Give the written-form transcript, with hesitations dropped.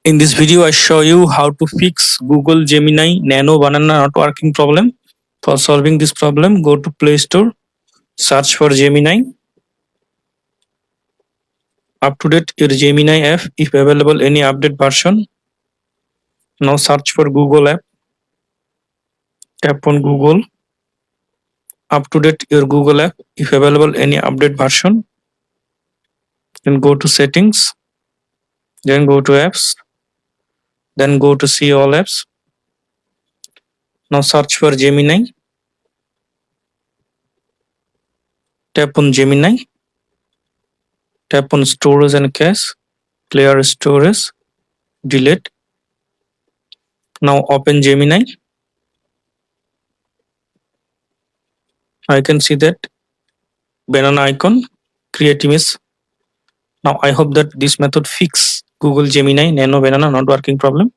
In this video, I show you how to fix Google Gemini Nano Banana not working problem. For solving this problem, go to Play Store, search for Gemini. Up to date your Gemini app if available any update version. Now search for Google app. Tap on Google. Up to date your Google app if available any update version. Then go to settings. Then go to apps. Then go to see all apps. Now search for Gemini. Tap on Gemini. Tap on storage and cache. Clear storage. Delete. Now open Gemini. I can see that banana icon. Create image. Now I hope that this method fix Google Gemini Nano Banana not working problem.